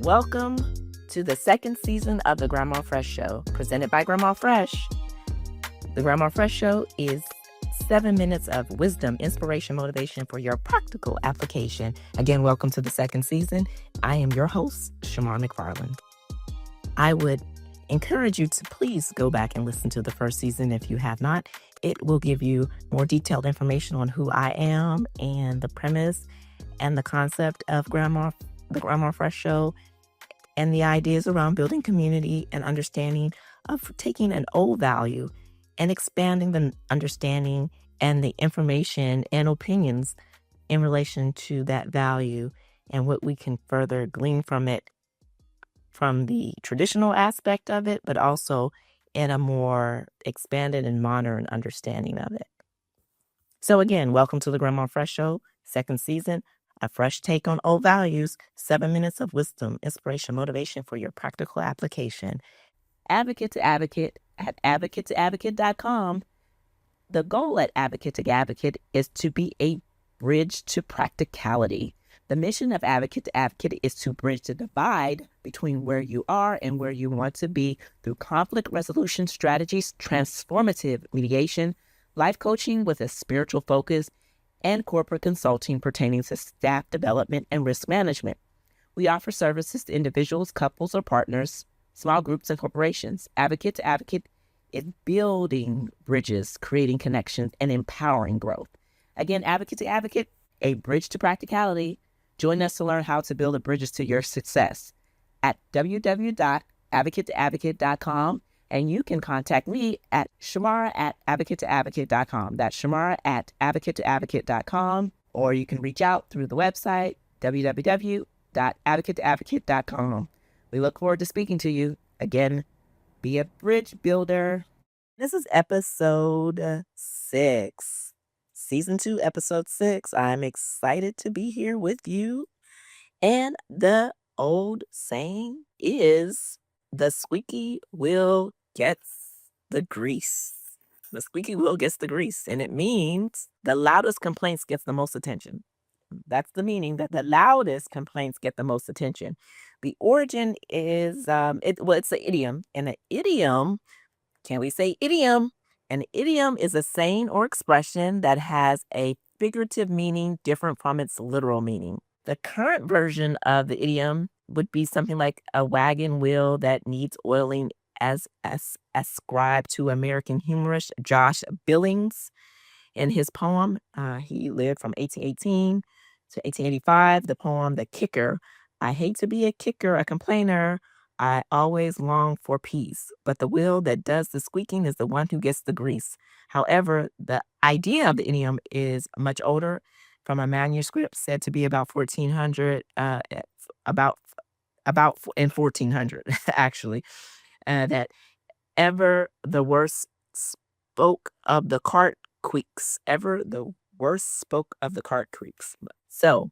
Welcome to the second season of the Grandma Fresh Show, presented by Grandma Fresh. The Grandma Fresh Show is 7 minutes of wisdom, inspiration, motivation for your practical application. Again, welcome to the second season. I am your host, Shamar McFarland. I would encourage you to please go back and listen to the first season if you have not. It will give you more detailed information on who I am and the premise and the concept of the Grandma Fresh Show, and the ideas around building community and understanding of taking an old value and expanding the understanding and the information and opinions in relation to that value and what we can further glean from it, from the traditional aspect of it, but also in a more expanded and modern understanding of it. So again, welcome to the Grandma Fresh Show, second season. A fresh take on old values, 7 minutes of wisdom, inspiration, motivation for your practical application. Advocate to Advocate at advocate2advocate.com. The goal at Advocate to Advocate is to be a bridge to practicality. The mission of Advocate to Advocate is to bridge the divide between where you are and where you want to be through conflict resolution strategies, transformative mediation, life coaching with a spiritual focus, and corporate consulting pertaining to staff development and risk management. We offer services to individuals, couples, or partners, small groups, and corporations. Advocate to Advocate is building bridges, creating connections, and empowering growth. Again, Advocate to Advocate, a bridge to practicality. Join us to learn how to build the bridges to your success at www.advocate2advocate.com. And you can contact me at shamara@advocate2advocate.com. That's shamara@advocate2advocate.com. Or you can reach out through the website, www.advocate2advocate.com. We look forward to speaking to you. Again, be a bridge builder. This is episode 6, season 2, episode 6. I'm excited to be here with you. And the old saying is, the squeaky wheel gets the grease. The squeaky wheel gets the grease. And it means the loudest complaints get the most attention. That's the meaning, that the loudest complaints get the most attention. The origin is, it's an idiom. And an idiom, can we say idiom? An idiom is a saying or expression that has a figurative meaning different from its literal meaning. The current version of the idiom would be something like a wagon wheel that needs oiling, as ascribed to American humorist Josh Billings in his poem. He lived from 1818 to 1885. The poem, The Kicker. I hate to be a kicker, a complainer. I always long for peace, but the wheel that does the squeaking is the one who gets the grease. However, the idea of the idiom is much older, from a manuscript said to be about 1400, about in 1400, actually, that ever the worst spoke of the cart creaks. Ever the worst spoke of the cart creaks. So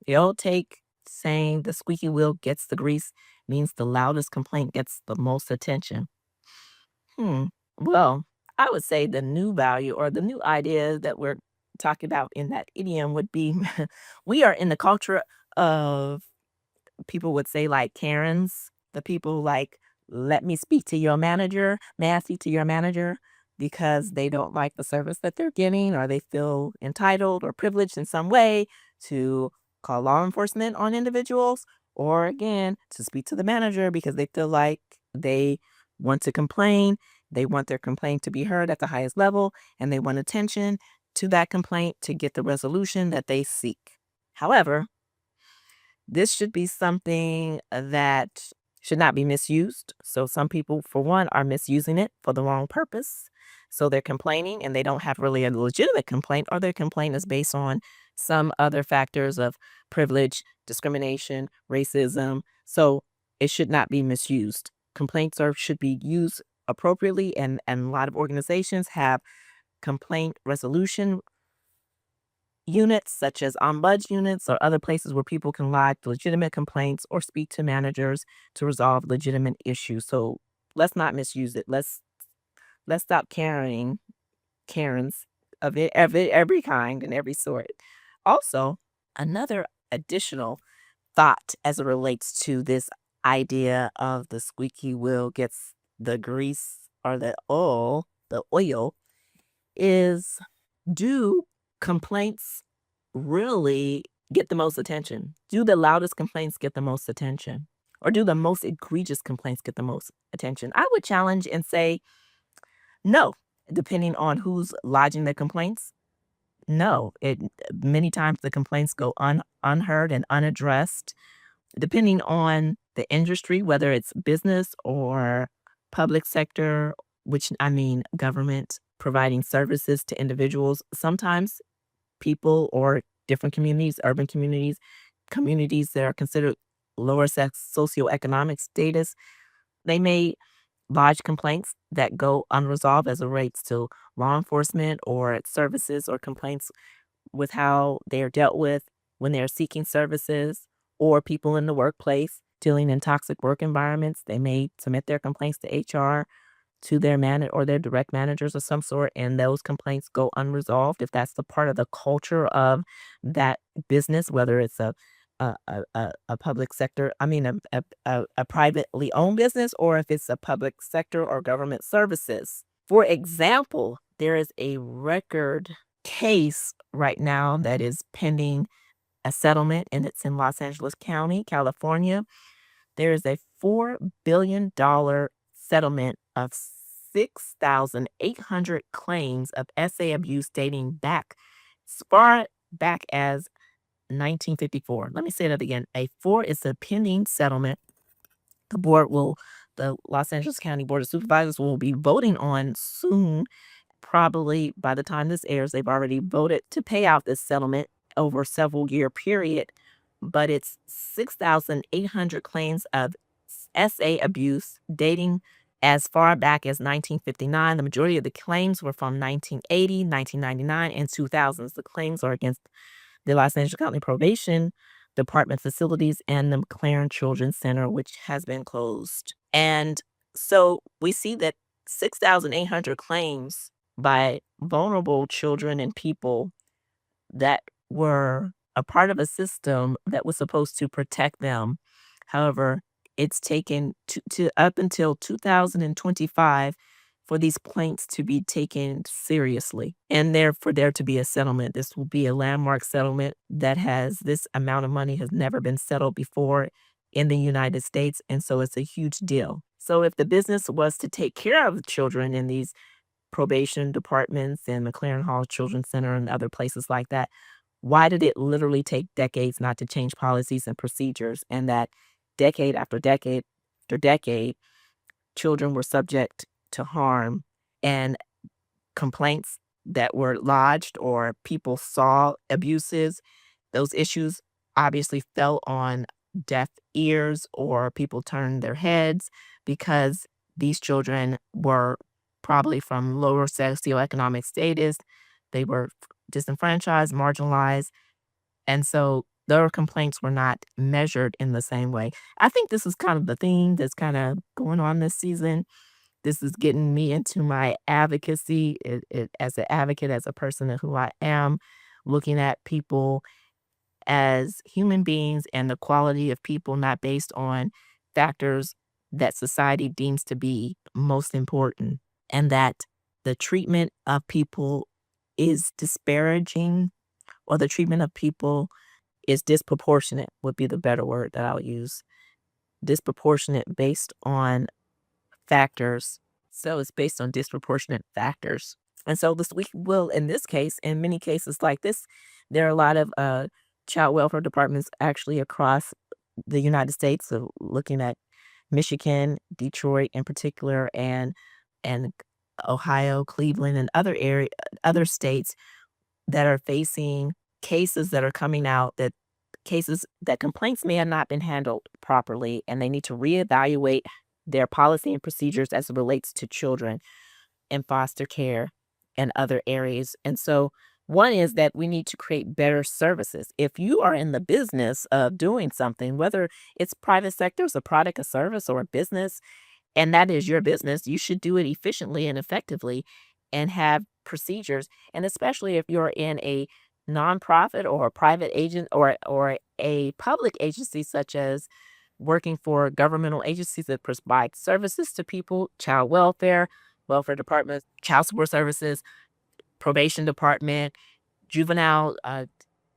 the old take saying the squeaky wheel gets the grease means the loudest complaint gets the most attention. Well, I would say the new value or the new idea that we're talking about in that idiom would be we are in the culture of, people would say, like Karens, the people like, let me speak to your manager. May I speak to your manager? Because they don't like the service that they're getting, or they feel entitled or privileged in some way to call law enforcement on individuals, or again, to speak to the manager because they feel like they want to complain. They want their complaint to be heard at the highest level, and they want attention to that complaint to get the resolution that they seek. However, this should be something that should not be misused. So some people, for one, are misusing it for the wrong purpose. So they're complaining and they don't have really a legitimate complaint, or their complaint is based on some other factors of privilege, discrimination, racism. So it should not be misused. Complaints should be used appropriately, and a lot of organizations have complaint resolution units, such as ombuds units or other places where people can lodge legitimate complaints or speak to managers to resolve legitimate issues. So let's not misuse it. Let's stop carrying Karens of every kind and every sort. Also, another additional thought as it relates to this idea of the squeaky wheel gets the grease or the oil is, do complaints really get the most attention? Do the loudest complaints get the most attention? Or do the most egregious complaints get the most attention? I would challenge and say no, depending on who's lodging the complaints. No, it many times the complaints go unheard and unaddressed, depending on the industry, whether it's business or public sector, which I mean government providing services to individuals. Sometimes people or different communities, urban communities, communities that are considered lower socioeconomic status, they may lodge complaints that go unresolved as it relates to law enforcement or services, or complaints with how they are dealt with when they're seeking services, or people in the workplace dealing in toxic work environments. They may submit their complaints to HR, to their or their direct managers of some sort, and those complaints go unresolved if that's the part of the culture of that business, whether it's a public sector, I mean a privately owned business, or if it's a public sector or government services. For example, there is a record case right now that is pending a settlement, and it's in Los Angeles County, California. There is a $4 billion settlement of 6,800 claims of SA abuse dating back as far back as 1954. Let me say that again. Is a pending settlement. The Los Angeles County Board of Supervisors will be voting on soon. Probably by the time this airs, they've already voted to pay out this settlement over a several year period. But it's 6,800 claims of SA abuse dating as far back as 1959. The majority of the claims were from 1980, 1999, and 2000s. The claims are against the Los Angeles County Probation Department facilities and the McLaren Children's Center, which has been closed. And so we see that 6,800 claims by vulnerable children and people that were a part of a system that was supposed to protect them. However, it's taken to up until 2025 for these plaints to be taken seriously, and for there to be a settlement. This will be a landmark settlement that has this amount of money has never been settled before in the United States, and so it's a huge deal. So if the business was to take care of the children in these probation departments and McLaren Hall Children's Center and other places like that, why did it literally take decades not to change policies and procedures, and that decade after decade after decade, children were subject to harm, and complaints that were lodged or people saw abuses, those issues obviously fell on deaf ears, or people turned their heads because these children were probably from lower socioeconomic status. They were disenfranchised, marginalized, and so their complaints were not measured in the same way. I think this is kind of the theme that's kind of going on this season. This is getting me into my advocacy as an advocate, as a person who I am, looking at people as human beings and the quality of people, not based on factors that society deems to be most important, and that the treatment of people is disparaging, or the treatment of people is disproportionate, would be the better word that I'll use. Disproportionate based on factors. So it's based on disproportionate factors. And so this we will, in this case, in many cases like this, there are a lot of child welfare departments actually across the United States. So looking at Michigan, Detroit in particular, and Ohio, Cleveland, and other states that are facing cases that are coming out, that cases that complaints may have not been handled properly, and they need to reevaluate their policy and procedures as it relates to children in foster care and other areas. And so one is that we need to create better services. If you are in the business of doing something, whether it's private sector, it's a product, a service, or a business, and that is your business, you should do it efficiently and effectively and have procedures. And especially if you're in a nonprofit or a private agent or a public agency, such as working for governmental agencies that provide services to people, child welfare, welfare departments, child support services, probation department, juvenile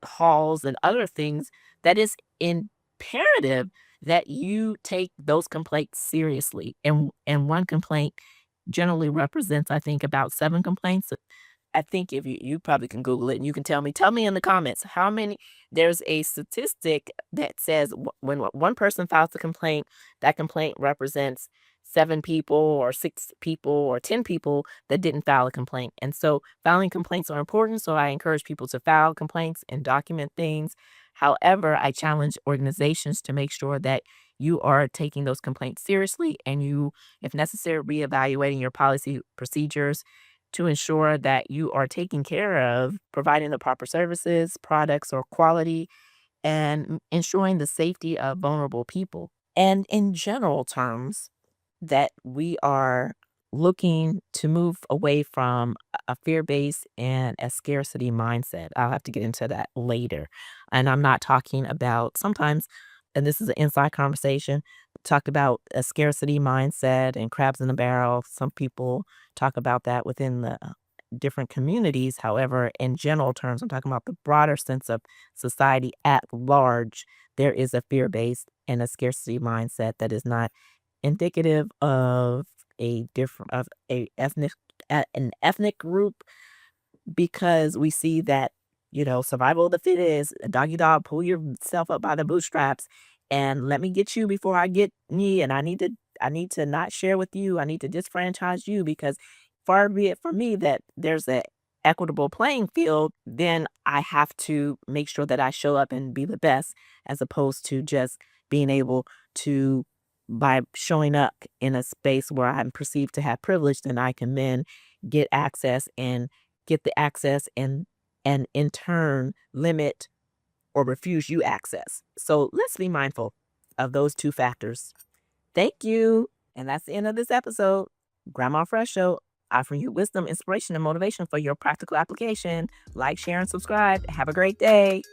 halls, and other things, that is imperative that you take those complaints seriously. And one complaint generally represents, I think, about 7 complaints. I think if you probably can Google it and you can tell me in the comments how many. There's a statistic that says when one person files a complaint, that complaint represents 7 people or 6 people or 10 people that didn't file a complaint. And so filing complaints are important. So I encourage people to file complaints and document things. However, I challenge organizations to make sure that you are taking those complaints seriously, and you, if necessary, reevaluating your policy procedures to ensure that you are taking care of providing the proper services, products, or quality, and ensuring the safety of vulnerable people. And in general terms, that we are looking to move away from a fear based and a scarcity mindset. I'll have to get into that later. And I'm not talking about sometimes, and this is an inside conversation, talked about a scarcity mindset and crabs in the barrel. Some people talk about that within the different communities. However, in general terms, I'm talking about the broader sense of society at large. There is a fear based and a scarcity mindset that is not indicative of a ethnic an ethnic group, because we see that, survival of the fittest, doggy dog, pull yourself up by the bootstraps and let me get you before I get me. And I need to not share with you. I need to disfranchise you, because far be it from me that there's a equitable playing field. Then I have to make sure that I show up and be the best, as opposed to just being able to, by showing up in a space where I'm perceived to have privilege, then I can then get access and get the access and in turn limit or refuse you access. So let's be mindful of those 2 factors. Thank you. And that's the end of this episode. Grandma Fresh Show, offering you wisdom, inspiration, and motivation for your practical application. Like, share, and subscribe. Have a great day.